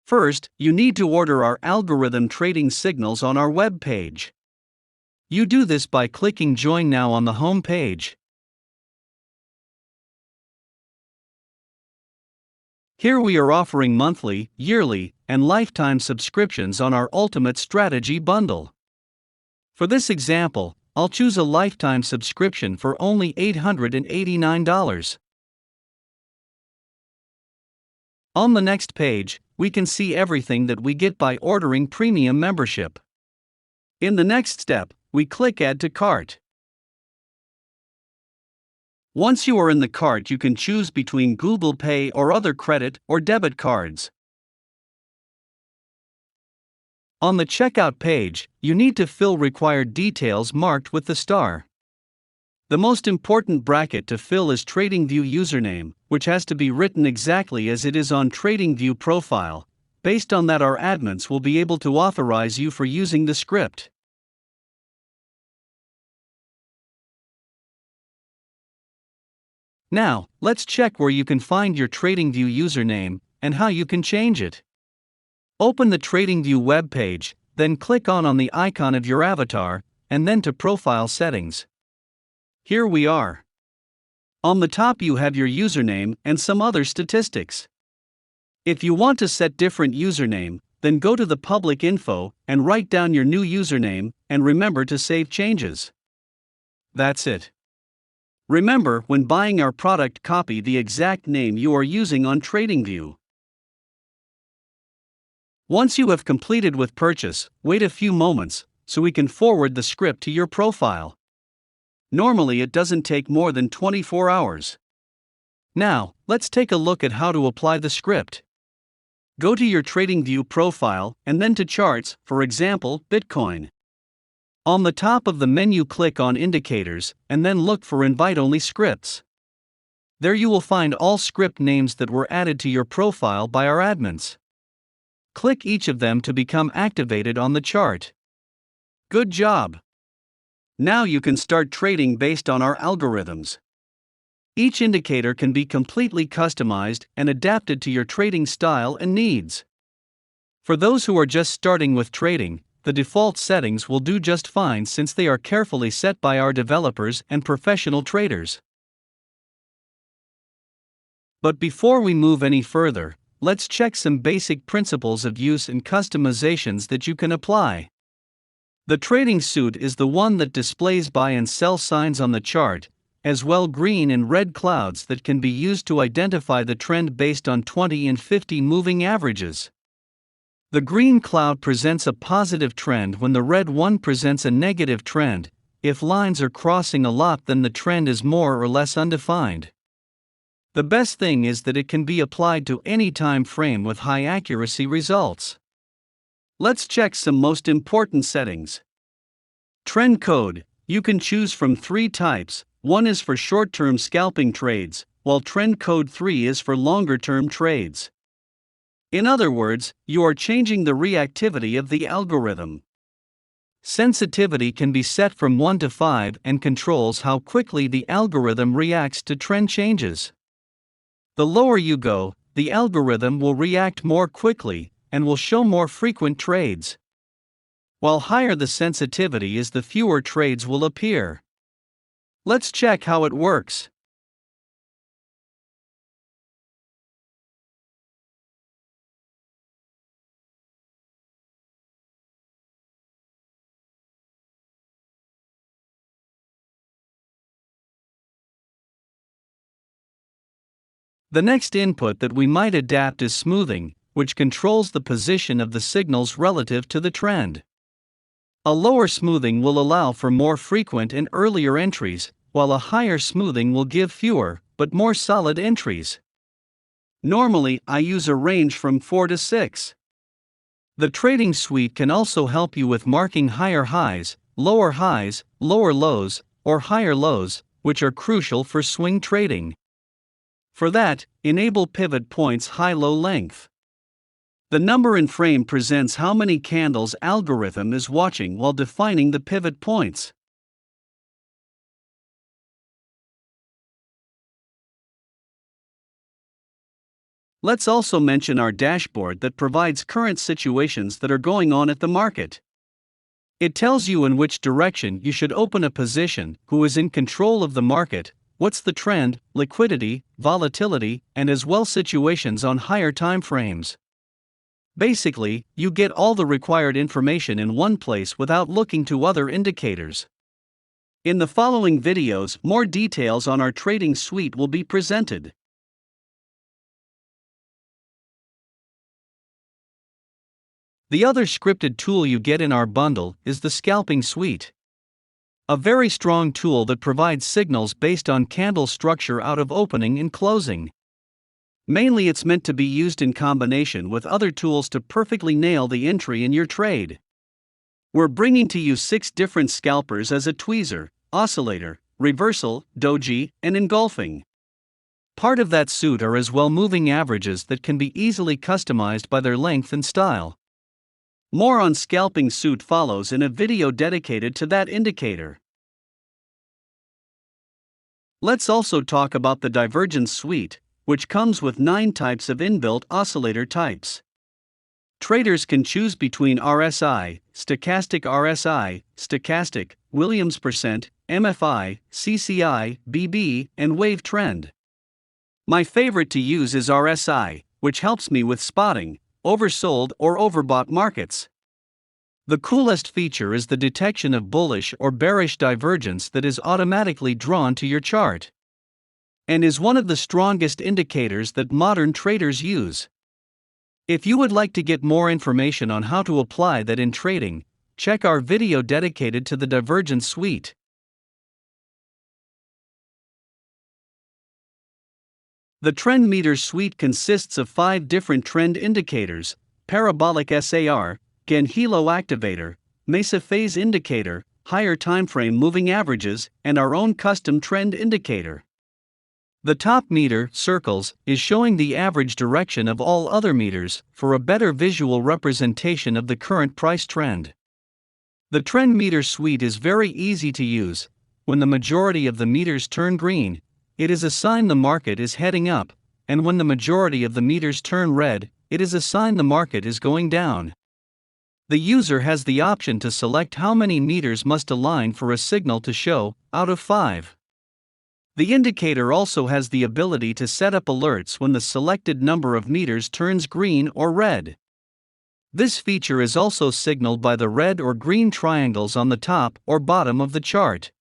First, you need to order our algorithm trading signals on our web page. You do this by clicking Join Now on the home page. Here we are offering monthly, yearly, and lifetime subscriptions on our Ultimate Strategy bundle. For this example, I'll choose a lifetime subscription for only $889. On the next page, we can see everything that we get by ordering premium membership. In the next step, we click Add to Cart. Once you are in the cart, you can choose between Google Pay or other credit or debit cards. On the checkout page, you need to fill required details marked with the star. The most important bracket to fill is Tradingview username, which has to be written exactly as it is on Tradingview profile. Based on that, our admins will be able to authorize you for using the script. Now, let's check where you can find your Tradingview username and how you can change it. Open the Tradingview web page, then click on the icon of your avatar, and then to Profile Settings. Here we are. On the top you have your username and some other statistics. If you want to set different username, then go to the public info and write down your new username, and remember to save changes. That's it. Remember, when buying our product, copy the exact name you are using on Tradingview. Once you have completed with purchase, wait a few moments so we can forward the script to your profile. Normally it doesn't take more than 24 hours. Now, let's take a look at how to apply the script. Go to your Tradingview profile and then to Charts, for example, Bitcoin. On the top of the menu, click on Indicators and then look for Invite-Only Scripts. There you will find all script names that were added to your profile by our admins. Click each of them to become activated on the chart. Good job! Now you can start trading based on our algorithms. Each indicator can be completely customized and adapted to your trading style and needs. For those who are just starting with trading, the default settings will do just fine since they are carefully set by our developers and professional traders. But before we move any further, let's check some basic principles of use and customizations that you can apply. The Trading Suite is the one that displays buy and sell signs on the chart, as well green and red clouds that can be used to identify the trend based on 20 and 50 moving averages. The green cloud presents a positive trend when the red one presents a negative trend. If lines are crossing a lot, then the trend is more or less undefined. The best thing is that it can be applied to any time frame with high accuracy results. Let's check some most important settings. Trend code. You can choose from 3 types. One is for short-term scalping trades, while trend code 3 is for longer-term trades. In other words, you are changing the reactivity of the algorithm. Sensitivity can be set from 1 to 5 and controls how quickly the algorithm reacts to trend changes. The lower you go, the algorithm will react more quickly and will show more frequent trades. While higher the sensitivity is, the fewer trades will appear. Let's check how it works. The next input that we might adapt is smoothing, which controls the position of the signals relative to the trend. A lower smoothing will allow for more frequent and earlier entries, while a higher smoothing will give fewer, but more solid entries. Normally, I use a range from 4 to 6. The Trading Suite can also help you with marking higher highs, lower lows, or higher lows, which are crucial for swing trading. For that, enable pivot points high-low length. The number in frame presents how many candles algorithm is watching while defining the pivot points. Let's also mention our dashboard that provides current situations that are going on at the market. It tells you in which direction you should open a position, who is in control of the market, what's the trend, liquidity, volatility, and as well situations on higher time frames. Basically, you get all the required information in one place without looking to other indicators. In the following videos, more details on our trading suite will be presented. The other scripted tool you get in our bundle is the Scalping Suite. A very strong tool that provides signals based on candle structure out of opening and closing. Mainly it's meant to be used in combination with other tools to perfectly nail the entry in your trade. We're bringing to you 6 different scalpers as a tweezer, oscillator, reversal, doji, and engulfing. Part of that suite are as well moving averages that can be easily customized by their length and style. More on Scalping Suite follows in a video dedicated to that indicator. Let's also talk about the Divergence Suite, which comes with 9 types of inbuilt oscillator types. Traders can choose between RSI, stochastic, Williams percent, MFI, CCI, BB, and wave trend. My favorite to use is RSI, which helps me with spotting oversold or overbought markets. The coolest feature is the detection of bullish or bearish divergence that is automatically drawn to your chart, and is one of the strongest indicators that modern traders use. If you would like to get more information on how to apply that in trading, check our video dedicated to the Divergence Suite. The Trend Meter Suite consists of 5 different trend indicators: Parabolic SAR, Ganhilo Activator, Mesa Phase Indicator, Higher Timeframe Moving Averages, and our own custom trend indicator. The top meter, circles, is showing the average direction of all other meters for a better visual representation of the current price trend. The Trend Meter Suite is very easy to use. When the majority of the meters turn green, it is a sign the market is heading up, and when the majority of the meters turn red, it is a sign the market is going down. The user has the option to select how many meters must align for a signal to show, out of 5. The indicator also has the ability to set up alerts when the selected number of meters turns green or red. This feature is also signaled by the red or green triangles on the top or bottom of the chart.